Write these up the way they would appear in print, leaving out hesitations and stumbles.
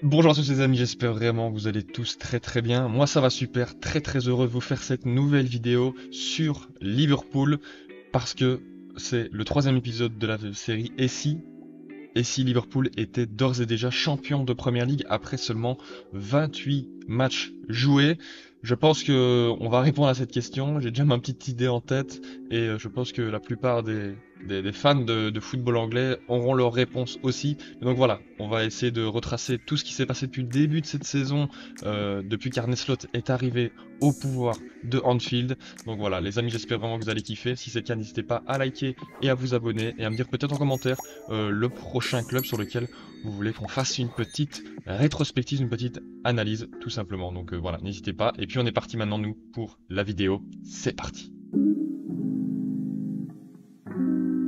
Bonjour à tous les amis, j'espère vraiment que vous allez tous très bien. Moi ça va super, très heureux de vous faire cette nouvelle vidéo sur Liverpool parce que c'est le troisième épisode de la série Et si Liverpool était d'ores et déjà champion de Première Ligue après seulement 28 matchs joués. Je pense que on va répondre à cette question. J'ai déjà ma petite idée en tête et je pense que la plupart des fans de football anglais auront leur réponse aussi. Donc voilà, on va essayer de retracer tout ce qui s'est passé depuis le début de cette saison, depuis qu'Arne Slot est arrivé au pouvoir de Anfield. Donc voilà, les amis, j'espère vraiment que vous allez kiffer. Si c'est le cas, n'hésitez pas à liker et à vous abonner et à me dire peut-être en commentaire le prochain club sur lequel vous voulez qu'on fasse une petite rétrospective, une petite analyse, tout simplement. Donc voilà, n'hésitez pas. Et puis on est parti maintenant, nous, pour la vidéo. C'est parti.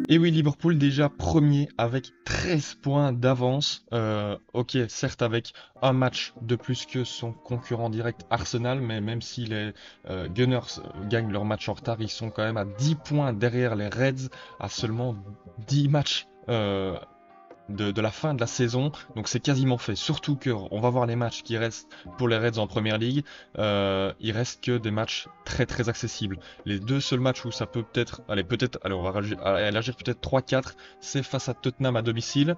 Et oui, Liverpool déjà premier avec 13 points d'avance. Ok, certes avec un match de plus que son concurrent direct Arsenal, mais même si les Gunners gagnent leur match en retard, ils sont quand même à 10 points derrière les Reds, à seulement 10 matchs de la fin de la saison, donc c'est quasiment fait. Surtout que on va voir les matchs qui restent pour les Reds en Première Ligue. Il reste que des matchs très accessibles. Les deux seuls matchs où ça peut peut-être, allez, on va élargir peut-être 3-4, c'est face à Tottenham à domicile,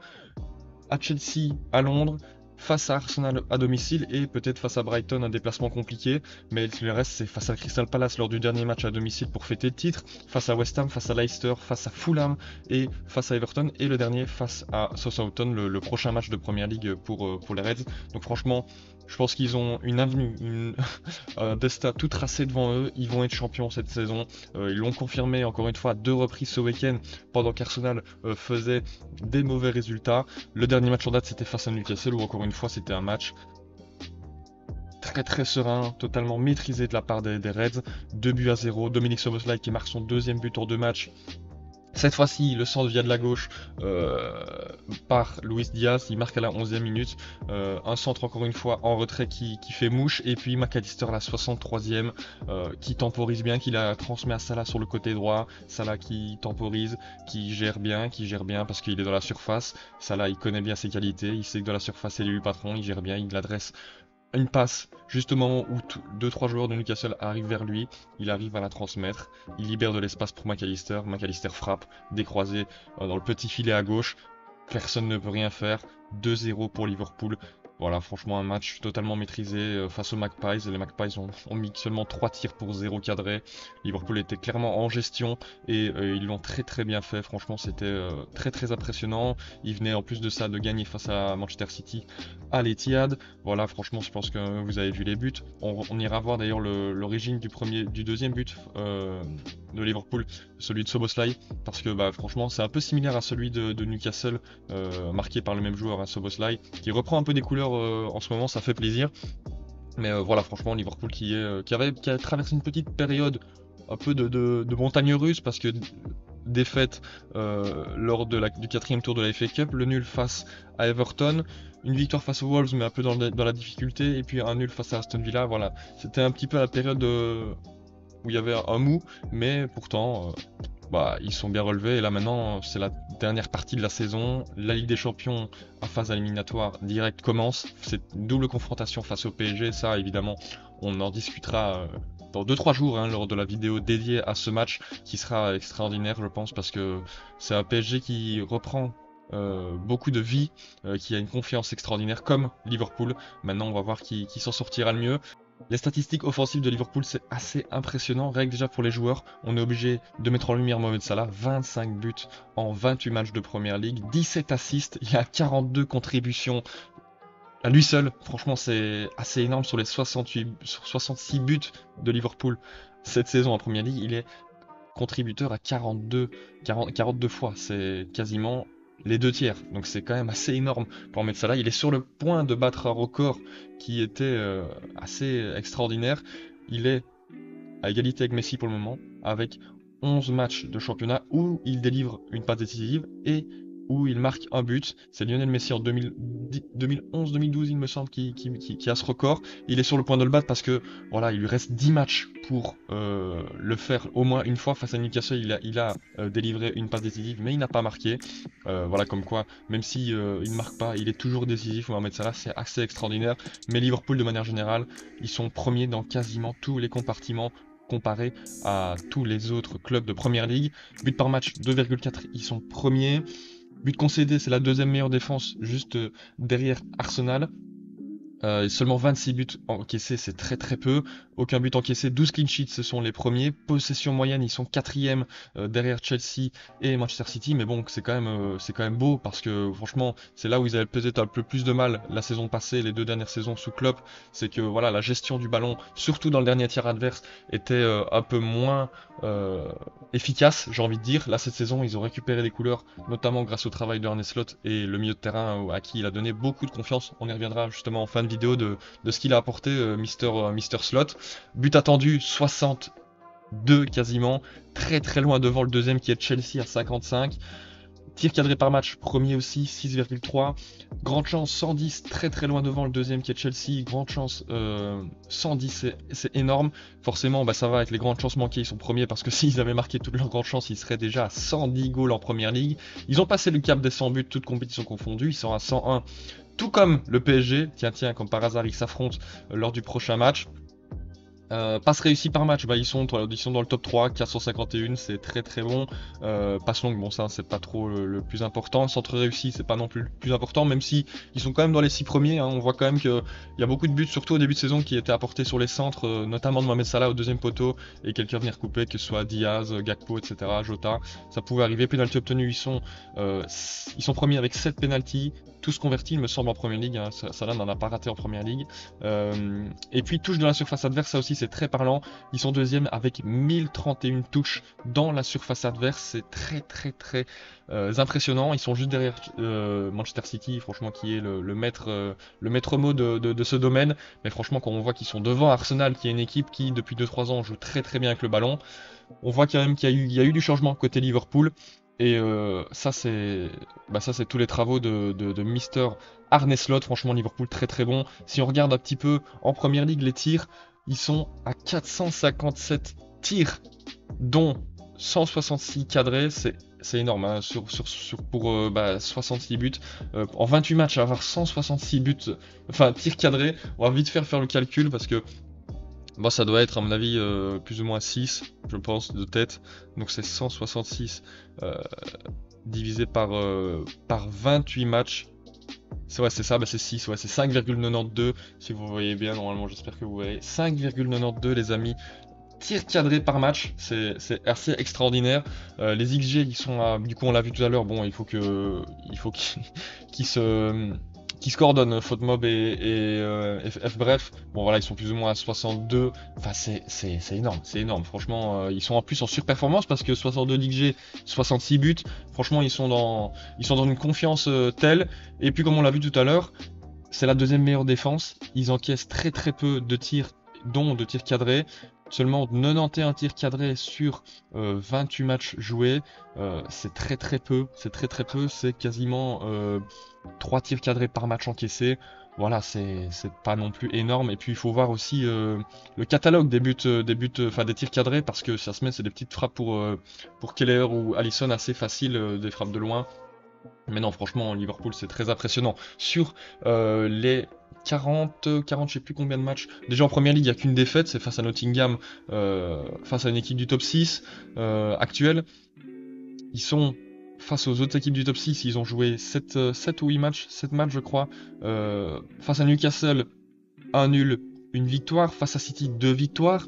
à Chelsea à Londres, face à Arsenal à domicile et peut-être face à Brighton, un déplacement compliqué. Mais le reste, c'est face à Crystal Palace lors du dernier match à domicile pour fêter le titre, face à West Ham, face à Leicester, face à Fulham et face à Everton. Et le dernier face à Southampton, le prochain match de Première Ligue pour les Reds. Donc franchement, je pense qu'ils ont une avenue, un destin tout tracé devant eux. Ils vont être champions cette saison. Ils l'ont confirmé encore une fois à deux reprises ce week-end pendant qu'Arsenal faisait des mauvais résultats. Le dernier match en date, c'était face à Newcastle, où encore une fois, c'était un match très serein, totalement maîtrisé de la part des Reds. 2 buts à 0. Dominique Szoboszlai qui marque son deuxième but en deux matchs. Cette fois-ci, le centre via de la gauche par Luis Diaz, il marque à la 11e minute. Un centre encore une fois en retrait qui fait mouche. Et puis McAllister à la 63e qui temporise bien, qui la transmet à Salah sur le côté droit. Salah qui temporise, qui gère bien parce qu'il est dans la surface. Salah il connaît bien ses qualités, il sait que dans la surface c'est lui le patron, il gère bien, il adresse une passe, juste au moment où deux trois joueurs de Newcastle arrivent vers lui, il arrive à la transmettre, il libère de l'espace pour McAllister, McAllister frappe, décroisé dans le petit filet à gauche, personne ne peut rien faire, 2-0 pour Liverpool. Voilà, franchement un match totalement maîtrisé face aux Magpies. Les Magpies ont mis seulement 3 tirs pour 0 cadré. Liverpool était clairement en gestion et ils l'ont très bien fait. Franchement, c'était très impressionnant. Ils venaient en plus de ça de gagner face à Manchester City à l'Etihad. Voilà, franchement, je pense que vous avez vu les buts. On ira voir d'ailleurs l'origine du deuxième but de Liverpool, celui de Soboslai, parce que bah, franchement, c'est un peu similaire à celui de Newcastle, marqué par le même joueur, hein, Soboslai, qui reprend un peu des couleurs en ce moment, ça fait plaisir. Mais voilà, franchement, Liverpool qui a traversé une petite période un peu de montagne russe, parce que défaite lors du quatrième tour de la FA Cup, le nul face à Everton, une victoire face aux Wolves mais un peu dans la difficulté, et puis un nul face à Aston Villa. Voilà, c'était un petit peu la période où il y avait un mou, mais pourtant bah, ils sont bien relevés. Et là maintenant, c'est la dernière partie de la saison. La Ligue des Champions à phase éliminatoire directe commence. C'est une double confrontation face au PSG. Ça, évidemment, on en discutera dans 2-3 jours hein, lors de la vidéo dédiée à ce match qui sera extraordinaire, je pense, parce que c'est un PSG qui reprend beaucoup de vie, qui a une confiance extraordinaire comme Liverpool. Maintenant, on va voir qui s'en sortira le mieux. Les statistiques offensives de Liverpool, c'est assez impressionnant. Rien que déjà pour les joueurs, on est obligé de mettre en lumière Mohamed Salah. 25 buts en 28 matchs de Première Ligue, 17 assists, il y a 42 contributions à lui seul. Franchement, c'est assez énorme sur les 66 buts de Liverpool cette saison en Première Ligue. Il est contributeur à 42 fois. C'est quasiment les deux tiers. Donc c'est quand même assez énorme pour mettre ça là. Il est sur le point de battre un record qui était assez extraordinaire. Il est à égalité avec Messi pour le moment, avec 11 matchs de championnat où il délivre une passe décisive et où il marque un but. C'est Lionel Messi en 2011-2012, il me semble, qui a ce record. Il est sur le point de le battre parce que voilà, il lui reste 10 matchs pour le faire au moins une fois face à Newcastle. Il a délivré une passe décisive, mais il n'a pas marqué. Voilà, comme quoi, même si il ne marque pas, il est toujours décisif. Mohamed Salah, c'est assez extraordinaire. Mais Liverpool, de manière générale, ils sont premiers dans quasiment tous les compartiments comparé à tous les autres clubs de Première Ligue. But par match 2,4, ils sont premiers. But concédé, c'est la deuxième meilleure défense, juste derrière Arsenal. Seulement 26 buts encaissés, c'est très très peu. Aucun but encaissé, 12 clean sheets, ce sont les premiers. Possession moyenne, ils sont quatrième derrière Chelsea et Manchester City. Mais bon, c'est quand même beau parce que franchement, c'est là où ils avaient peut-être un peu plus de mal la saison passée, les 2 dernières saisons sous Klopp. C'est que voilà, la gestion du ballon, surtout dans le dernier tiers adverse, était un peu moins efficace, j'ai envie de dire. Là, cette saison, ils ont récupéré les couleurs, notamment grâce au travail de Arne Slot et le milieu de terrain à qui il a donné beaucoup de confiance. On y reviendra justement en fin de vidéo de ce qu'il a apporté, Mister Slot. But attendu, 62 quasiment, très très loin devant le deuxième qui est Chelsea à 55. Tir cadré par match, premier aussi, 6,3. Grande chance, 110, très très loin devant le deuxième qui est Chelsea. Grande chance, 110, c'est énorme. Forcément, ça va avec les grandes chances manquées, ils sont premiers parce que s'ils avaient marqué toutes leurs grandes chances, ils seraient déjà à 110 goals en première ligue. Ils ont passé le cap des 100 buts, toutes compétitions confondues, ils sont à 101. Tout comme le PSG, tiens, comme par hasard, ils s'affrontent lors du prochain match. Passe réussie par match, ils sont dans le top 3, 451, c'est très très bon. Passe longue, bon ça c'est pas trop le plus important. Centre réussi, c'est pas non plus le plus important, même si ils sont quand même dans les 6 premiers. On voit quand même qu'il y a beaucoup de buts, surtout au début de saison, qui étaient apportés sur les centres, notamment de Mohamed Salah au deuxième poteau, et quelqu'un venir couper, que ce soit Diaz, Gakpo, etc., Jota. Ça pouvait arriver. Penalty obtenu, ils sont premiers avec 7 penalties. Tous convertis, il me semble, en première ligue. Salah n'en a pas raté en première ligue. Et puis touche dans la surface adverse, ça aussi c'est très parlant. Ils sont deuxième avec 1031 touches dans la surface adverse. C'est très très très impressionnant. Ils sont juste derrière Manchester City, franchement, qui est le maître mot de ce domaine. Mais franchement, quand on voit qu'ils sont devant Arsenal, qui est une équipe qui depuis 2-3 ans joue très très bien avec le ballon, on voit quand même qu'il y a eu du changement côté Liverpool. Et ça c'est tous les travaux de Mister Arne Slot. Franchement, Liverpool très très bon. Si on regarde un petit peu en première ligue, les tirs, ils sont à 457 tirs, dont 166 cadrés. C'est énorme, hein, pour 66 buts. En 28 matchs, avoir 166 buts, enfin tirs cadrés, on va vite faire le calcul parce que ça doit être à mon avis plus ou moins 6, je pense, de tête. Donc c'est 166 divisé par 28 matchs. C'est ça, c'est 6, c'est 5,92 si vous voyez bien, normalement j'espère que vous voyez. 5,92 les amis, tirs cadrés par match, c'est assez extraordinaire. Les XG ils sont à, du coup on l'a vu tout à l'heure, bon il faut qu'ils se coordonnent, FotMob et FBref. Bon voilà, ils sont plus ou moins à 62. Enfin c'est énorme. Franchement, ils sont en plus en surperformance parce que 62 d'XG, 66 buts. Franchement, ils sont dans une confiance telle. Et puis comme on l'a vu tout à l'heure, c'est la deuxième meilleure défense. Ils encaissent très très peu de tirs, dont de tirs cadrés. Seulement 91 tirs cadrés sur 28 matchs joués. C'est très très peu. C'est quasiment 3 tirs cadrés par match encaissés. Voilà, c'est pas non plus énorme. Et puis il faut voir aussi le catalogue des tirs cadrés, parce que ça se met, c'est des petites frappes pour Keller ou Alisson assez faciles, des frappes de loin. Mais non, franchement, Liverpool, c'est très impressionnant. Sur les 40, je sais plus combien de matchs. Déjà en première ligue, il n'y a qu'une défaite, c'est face à Nottingham, face à une équipe du top 6 actuelle. Ils sont face aux autres équipes du top 6, ils ont joué 7 ou 8 matchs, 7 matchs je crois. Face à Newcastle, 1 nul, une victoire. Face à City, 2 victoires.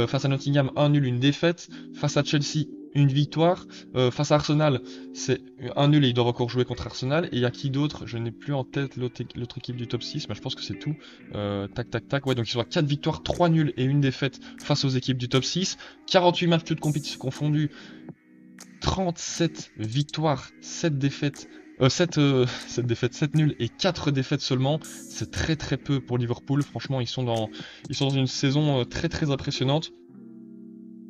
Face à Nottingham, 1 nul, une défaite. Face à Chelsea, une victoire. Face à Arsenal, c'est 1 nul et ils doivent encore jouer contre Arsenal. Et il y a qui d'autre? Je n'ai plus en tête l'autre équipe du top 6, mais je pense que c'est tout. Tac. Ouais, donc ils sont à 4 victoires, 3 nuls et une défaite face aux équipes du top 6. 48 matchs, toutes compétitions confondues. 37 victoires, 7 défaites. 7 nuls et 4 défaites seulement. C'est très très peu pour Liverpool. Franchement, ils sont dans une saison très très impressionnante.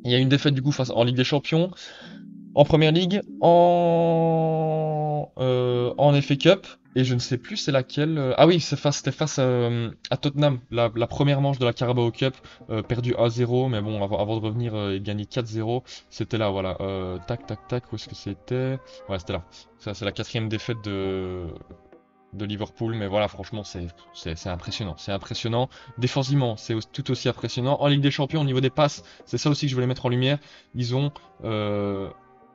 Il y a une défaite du coup en Ligue des Champions. en Première Ligue, en FA Cup, et je ne sais plus c'est laquelle. Ah oui, c'était face à Tottenham, la première manche de la Carabao Cup, perdu 1-0, mais bon, avant de revenir et gagner 4-0, c'était là, voilà. Tac, tac, tac, où est-ce que c'était? Ouais, c'était là. Ça, c'est la quatrième défaite de Liverpool, mais voilà, franchement, c'est impressionnant. C'est impressionnant. Défensivement, c'est tout aussi impressionnant. En Ligue des Champions, au niveau des passes, c'est ça aussi que je voulais mettre en lumière. Ils ont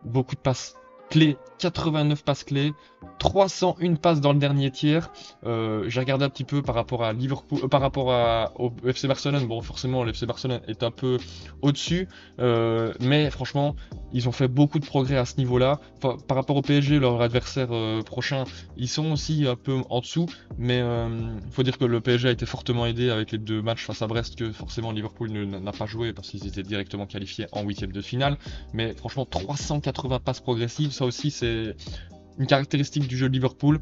beaucoup de passes clés, 89 passes clés, 301 passes dans le dernier tiers. J'ai regardé un petit peu par rapport à Liverpool, au FC Barcelone. Bon, forcément, le FC Barcelone est un peu au-dessus, mais franchement, ils ont fait beaucoup de progrès à ce niveau-là. Enfin, par rapport au PSG, leur adversaire prochain, ils sont aussi un peu en dessous, mais il faut dire que le PSG a été fortement aidé avec les 2 matchs face à Brest que forcément Liverpool n'a pas joué parce qu'ils étaient directement qualifiés en huitième de finale. Mais franchement, 380 passes progressives, ça aussi c'est une caractéristique du jeu de Liverpool.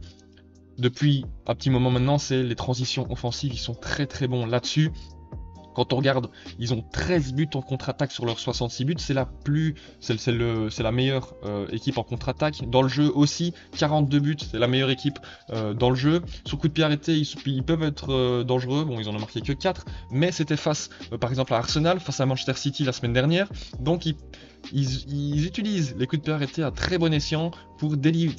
Depuis un petit moment maintenant, c'est les transitions offensives, ils sont très très bons là-dessus. Quand on regarde, ils ont 13 buts en contre-attaque sur leurs 66 buts, c'est la meilleure équipe en contre-attaque. Dans le jeu aussi, 42 buts, c'est la meilleure équipe dans le jeu. Sur coup de pied arrêté, ils peuvent être dangereux, bon ils en ont marqué que 4, mais c'était face par exemple à Arsenal, face à Manchester City la semaine dernière, donc ils utilisent les coups de pied arrêtés à très bon escient pour délivrer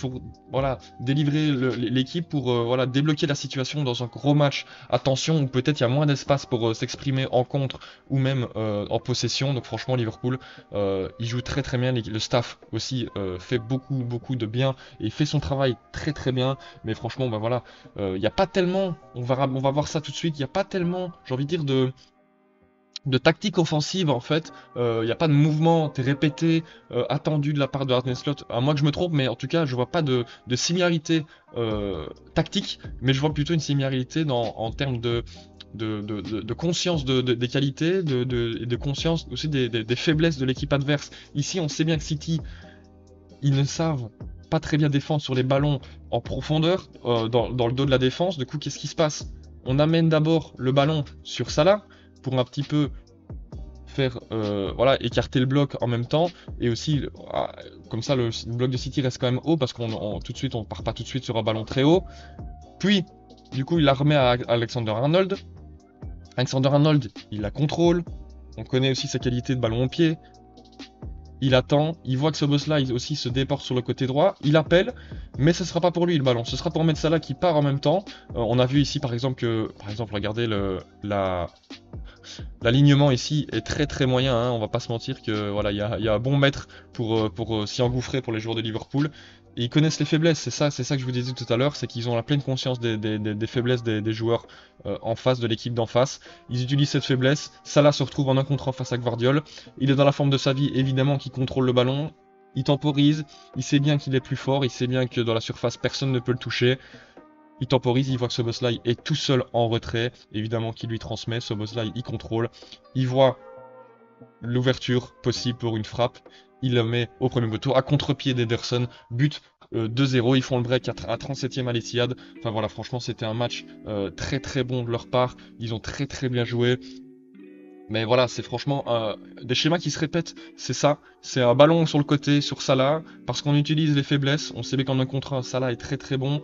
l'équipe, pour débloquer la situation dans un gros match. Attention, où peut-être il y a moins d'espace pour s'exprimer en contre ou même en possession. Donc franchement, Liverpool, il joue très très bien. Le staff aussi fait beaucoup de bien et fait son travail très très bien. Mais franchement, il n'y a pas tellement, on va voir ça tout de suite, il n'y a pas tellement, j'ai envie de dire, de tactique offensive en fait. Il n'y a pas de mouvement répété attendu de la part de Arne Slot, à moins que je me trompe, mais en tout cas je vois pas de similarité tactique, mais je vois plutôt une similarité en termes de conscience des qualités, et de conscience aussi des faiblesses de l'équipe adverse. Ici on sait bien que City, ils ne savent pas très bien défendre sur les ballons en profondeur, dans le dos de la défense. Du coup, qu'est-ce qui se passe? On amène d'abord le ballon sur Salah pour un petit peu faire écarter le bloc en même temps, et aussi comme ça le bloc de City reste quand même haut parce tout de suite on part pas tout de suite sur un ballon très haut. Puis du coup il la remet à Alexander Arnold. Alexander Arnold, il la contrôle, on connaît aussi sa qualité de ballon au pied. Il attend, il voit que Szoboszlai aussi se déporte sur le côté droit, il appelle, mais ce sera pas pour lui le ballon, ce sera pour Mohamed Salah qui part en même temps. On a vu ici par exemple regardez l'alignement ici est très très moyen, hein. On va pas se mentir que voilà, il y a un bon maître pour s'y engouffrer pour les joueurs de Liverpool. Et ils connaissent les faiblesses, c'est ça que je vous disais tout à l'heure, c'est qu'ils ont la pleine conscience des faiblesses des joueurs en face, de l'équipe d'en face. Ils utilisent cette faiblesse, Salah se retrouve en un contre un face à Gvardiol, il est dans la forme de sa vie, évidemment, qui contrôle le ballon, il temporise, il sait bien qu'il est plus fort, il sait bien que dans la surface personne ne peut le toucher. Il temporise, il voit que Szoboszlai est tout seul en retrait, évidemment qu'il lui transmet, Szoboszlai il contrôle, il voit l'ouverture possible pour une frappe, il la met au premier poteau, à contre-pied d'Ederson, but 2-0, ils font le break à 37e à l'Etihad. Enfin voilà, franchement c'était un match très très bon de leur part, ils ont très très bien joué. Mais voilà, c'est franchement des schémas qui se répètent, c'est ça. C'est un ballon sur le côté, sur Salah, parce qu'on utilise les faiblesses. On sait bien qu'en un contre un, Salah est très très bon,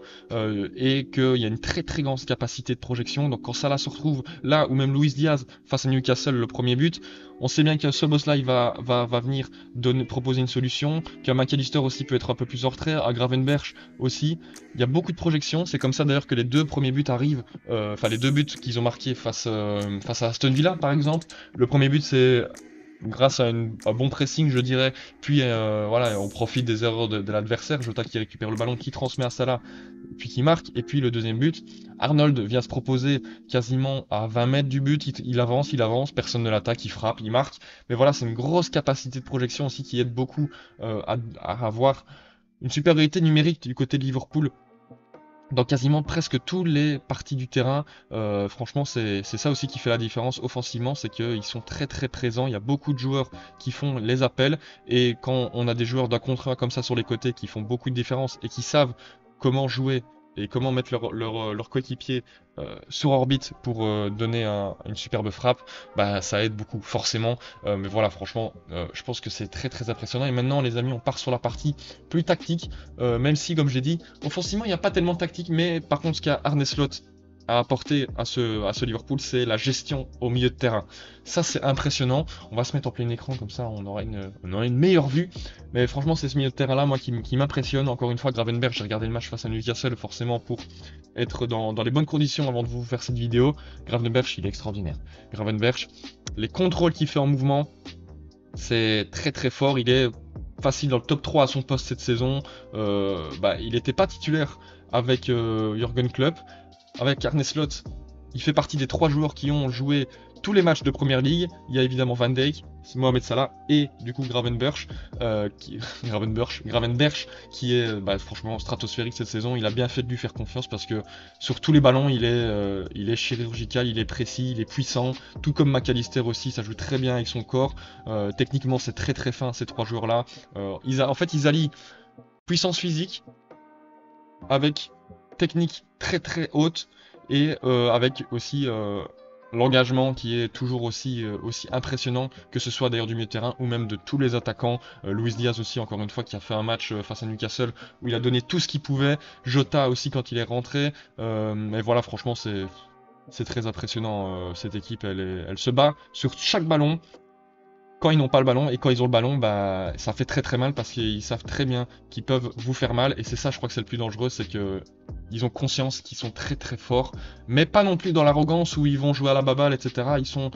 et qu'il y a une très très grande capacité de projection. Donc quand Salah se retrouve là, ou même Luis Diaz face à Newcastle, le premier but, on sait bien que Szoboszlai va venir proposer une solution, qu'un McAllister aussi peut être un peu plus en retrait, à Gravenberch aussi. Il y a beaucoup de projections, c'est comme ça d'ailleurs que les 2 premiers buts arrivent, les 2 buts qu'ils ont marqués face à Aston Villa par exemple. Le premier but c'est grâce à un bon pressing je dirais, puis on profite des erreurs de l'adversaire, Jota qui récupère le ballon, qui transmet à Salah, puis qui marque, et puis le deuxième but, Arnold vient se proposer quasiment à 20 mètres du but, il avance, personne ne l'attaque, il frappe, il marque, mais voilà, c'est une grosse capacité de projection aussi qui aide beaucoup à avoir une supériorité numérique du côté de Liverpool dans quasiment presque tous les parties du terrain. Franchement, c'est ça aussi qui fait la différence offensivement, c'est qu'ils sont très très présents, il y a beaucoup de joueurs qui font les appels, et quand on a des joueurs d'un contre un comme ça sur les côtés qui font beaucoup de différence et qui savent comment jouer et comment mettre leur coéquipier sur orbite pour donner une superbe frappe, bah ça aide beaucoup forcément. Mais voilà, franchement, je pense que c'est très très impressionnant. Et maintenant, les amis, on part sur la partie plus tactique, même si, comme j'ai dit, offensivement, il n'y a pas tellement de tactique, mais par contre, ce qu'a Arne Slot à apporter à ce Liverpool, c'est la gestion au milieu de terrain. Ça, c'est impressionnant. On va se mettre en plein écran, comme ça, on aura une meilleure vue. Mais franchement, c'est ce milieu de terrain-là, moi, qui m'impressionne. Encore une fois, Gravenberch, j'ai regardé le match face à Newcastle, forcément, pour être dans les bonnes conditions avant de vous faire cette vidéo. Gravenberch, il est extraordinaire. Gravenberch, les contrôles qu'il fait en mouvement, c'est très très fort. Il est facile dans le top 3 à son poste cette saison. Il n'était pas titulaire avec Jürgen Klopp. Avec Arne Slot, il fait partie des 3 joueurs qui ont joué tous les matchs de Première Ligue. Il y a évidemment Van Dijk, Mohamed Salah et du coup Gravenberch, Gravenberch qui est franchement stratosphérique cette saison. Il a bien fait de lui faire confiance parce que sur tous les ballons, il est chirurgical, il est précis, il est puissant. Tout comme McAllister aussi, ça joue très bien avec son corps. Techniquement, c'est très très fin ces 3 joueurs-là. En fait, ils allient puissance physique avec technique très très haute et avec aussi l'engagement qui est toujours aussi impressionnant, que ce soit d'ailleurs du milieu de terrain ou même de tous les attaquants. Luis Diaz aussi, encore une fois, qui a fait un match face à Newcastle où il a donné tout ce qu'il pouvait. Jota aussi quand il est rentré. Mais voilà, franchement, c'est très impressionnant. Cette équipe, elle se bat sur chaque ballon. Quand ils n'ont pas le ballon et quand ils ont le ballon, bah ça fait très très mal parce qu'ils savent très bien qu'ils peuvent vous faire mal, et c'est ça, je crois que c'est le plus dangereux, c'est que ils ont conscience qu'ils sont très très forts, mais pas non plus dans l'arrogance où ils vont jouer à la baballe, etc. Ils sont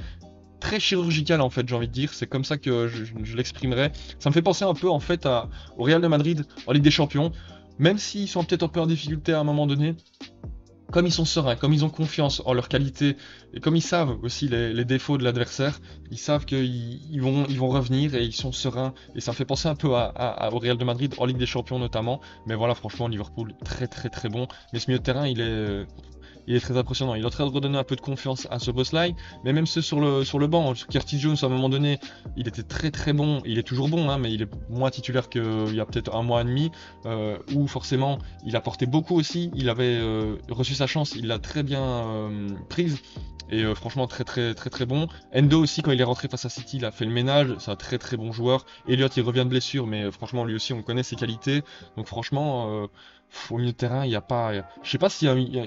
très chirurgical en fait, j'ai envie de dire, c'est comme ça que je l'exprimerai. Ça me fait penser un peu en fait au Real de Madrid en Ligue des Champions, même s'ils sont peut-être un peu en difficulté à un moment donné. Comme ils sont sereins, comme ils ont confiance en leur qualité, et comme ils savent aussi les défauts de l'adversaire, ils savent qu'ils vont revenir et ils sont sereins. Et ça me fait penser un peu au Real de Madrid en Ligue des Champions notamment. Mais voilà, franchement, Liverpool, très très très bon. Mais ce milieu de terrain, il est très impressionnant. Il est en train de redonner un peu de confiance à ce boss-là. Mais même ceux sur le banc, Curtis Jones, à un moment donné, il était très très bon. Il est toujours bon, hein, mais il est moins titulaire qu'il y a peut-être un mois et demi. Où forcément, il apportait beaucoup aussi. Il avait reçu sa chance, il l'a très bien prise. Et franchement, très très très très bon. Endo aussi, quand il est rentré face à City, il a fait le ménage. C'est un très très bon joueur. Elliott, il revient de blessure, mais franchement, lui aussi, on connaît ses qualités. Donc franchement, au milieu de terrain, il n'y a pas. Je sais pas s'il y a,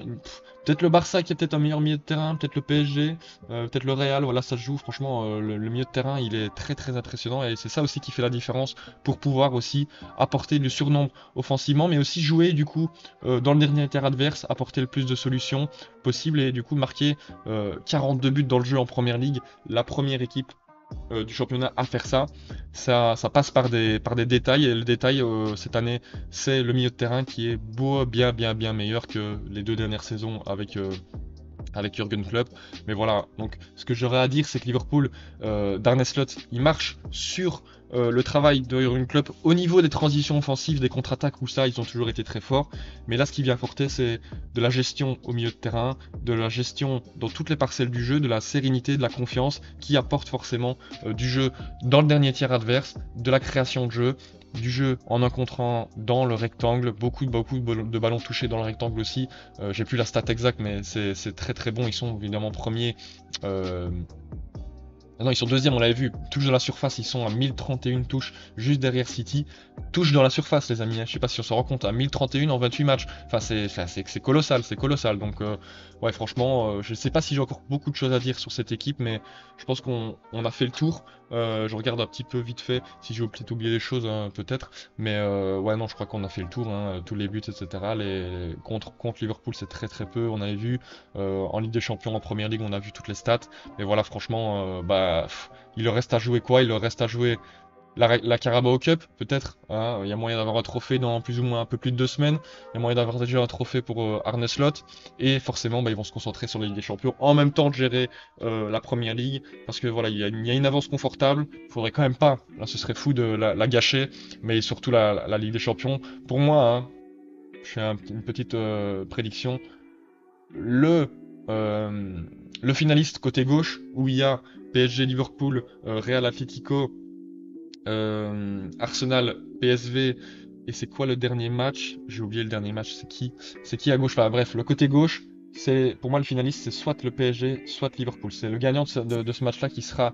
peut-être le Barça qui est peut-être un meilleur milieu de terrain, peut-être le PSG, peut-être le Real, voilà, ça se joue. Franchement, le milieu de terrain, il est très très impressionnant, et c'est ça aussi qui fait la différence pour pouvoir aussi apporter le surnombre offensivement, mais aussi jouer du coup dans le dernier tiers adverse, apporter le plus de solutions possible, et du coup marquer 42 buts dans le jeu en première ligue, la première équipe du championnat à faire ça. Ça passe par des détails, et le détail cette année, c'est le milieu de terrain qui est bien bien bien meilleur que les 2 dernières saisons avec Jürgen Klopp. Mais voilà, donc ce que j'aurais à dire, c'est que Liverpool, d'Arne Slot, il marche sur le travail de Jürgen Klopp au niveau des transitions offensives, des contre-attaques, où ça, ils ont toujours été très forts. Mais là, ce qui vient apporter, c'est de la gestion au milieu de terrain, de la gestion dans toutes les parcelles du jeu, de la sérénité, de la confiance, qui apporte forcément du jeu dans le dernier tiers adverse, de la création de jeu, du jeu en un contre un dans le rectangle, beaucoup de ballons touchés dans le rectangle aussi. J'ai plus la stat exacte, mais c'est très très bon. Ils sont évidemment premiers. Non, ils sont deuxième, on l'avait vu. Touches dans la surface, ils sont à 1031 touches, juste derrière City. Touches dans la surface, les amis, hein. Je sais pas si on se rend compte, à 1031 en 28 matchs. Enfin, c'est colossal, c'est colossal. Donc, ouais, franchement, je sais pas si j'ai encore beaucoup de choses à dire sur cette équipe, mais je pense qu'on a fait le tour. Je regarde un petit peu vite fait si j'ai peut-être oublié des choses, hein, peut-être. Mais ouais, non, je crois qu'on a fait le tour, hein, tous les buts, etc. Contre Liverpool, c'est très très peu, on avait vu. En Ligue des Champions, en Première Ligue, on a vu toutes les stats. Mais voilà, franchement, il leur reste à jouer quoi? Il leur reste à jouer la Carabao Cup, peut-être, hein. Il y a moyen d'avoir un trophée dans plus ou moins un peu plus de 2 semaines. Il y a moyen d'avoir déjà un trophée pour Arne Slot. Et forcément, ils vont se concentrer sur la Ligue des Champions, en même temps de gérer la Première Ligue. Parce que voilà, il y a une avance confortable. Il faudrait quand même pas, là ce serait fou de la gâcher. Mais surtout la Ligue des Champions. Pour moi, hein, je fais une petite prédiction. Le, euh, le finaliste côté gauche, où il y a PSG, Liverpool, Real Atlético, Arsenal, PSV Et c'est quoi le dernier match? J'ai oublié le dernier match, c'est qui? C'est qui à gauche? Enfin bref, le côté gauche, c'est pour moi le finaliste, c'est soit le PSG, soit Liverpool. C'est le gagnant de ce match-là qui sera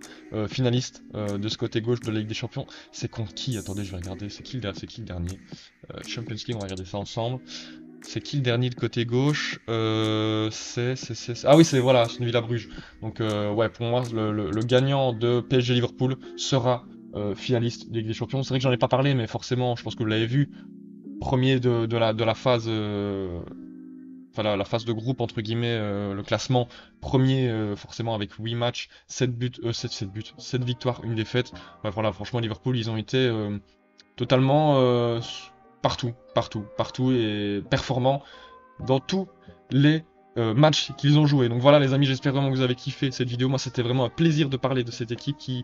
finaliste de ce côté gauche de la Ligue des Champions. C'est contre qui? Attendez, je vais regarder. C'est qui le dernier? Champions League, on va regarder ça ensemble. C'est qui le dernier de côté gauche? Ah oui, c'est voilà, Aston Villa Bruges. Donc ouais, pour moi, le gagnant de PSG Liverpool sera finaliste de Ligue des Champions. C'est vrai que j'en ai pas parlé, mais forcément, je pense que vous l'avez vu. Premier de la phase, enfin la phase de groupe entre guillemets, le classement. Premier forcément avec 8 matchs, 7 buts, 7 buts, 7 victoires, une défaite. Ouais, voilà, franchement, Liverpool, ils ont été totalement partout et performants dans tous les matchs qu'ils ont joués. Donc voilà les amis, j'espère vraiment que vous avez kiffé cette vidéo. Moi c'était vraiment un plaisir de parler de cette équipe qui,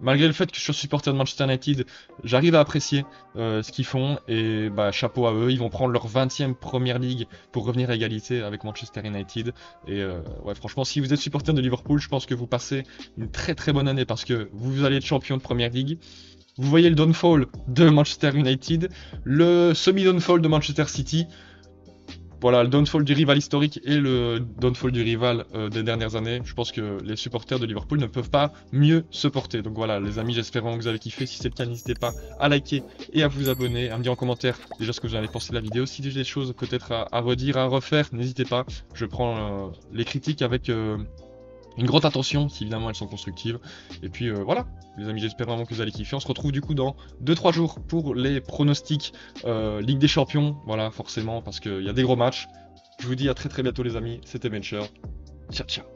malgré le fait que je sois supporter de Manchester United, j'arrive à apprécier ce qu'ils font et bah chapeau à eux. Ils vont prendre leur 20e Première Ligue pour revenir à égalité avec Manchester United. Et ouais franchement si vous êtes supporter de Liverpool, je pense que vous passez une très très bonne année parce que vous allez être champion de Première Ligue. Vous voyez le downfall de Manchester United, le semi-downfall de Manchester City. Voilà, le downfall du rival historique et le downfall du rival des dernières années. Je pense que les supporters de Liverpool ne peuvent pas mieux se porter. Donc voilà, les amis, j'espère vraiment que vous avez kiffé. Si c'est le cas, n'hésitez pas à liker et à vous abonner, à me dire en commentaire déjà ce que vous en avez pensé de la vidéo. Si j'ai des choses peut-être à redire, à refaire, n'hésitez pas. Je prends les critiques avec une grande attention, si évidemment elles sont constructives. Et puis voilà, les amis, j'espère vraiment que vous allez kiffer. On se retrouve du coup dans 2-3 jours pour les pronostics Ligue des Champions. Voilà, forcément, parce qu'il y a des gros matchs. Je vous dis à très très bientôt les amis, c'était Bencher. Ciao ciao.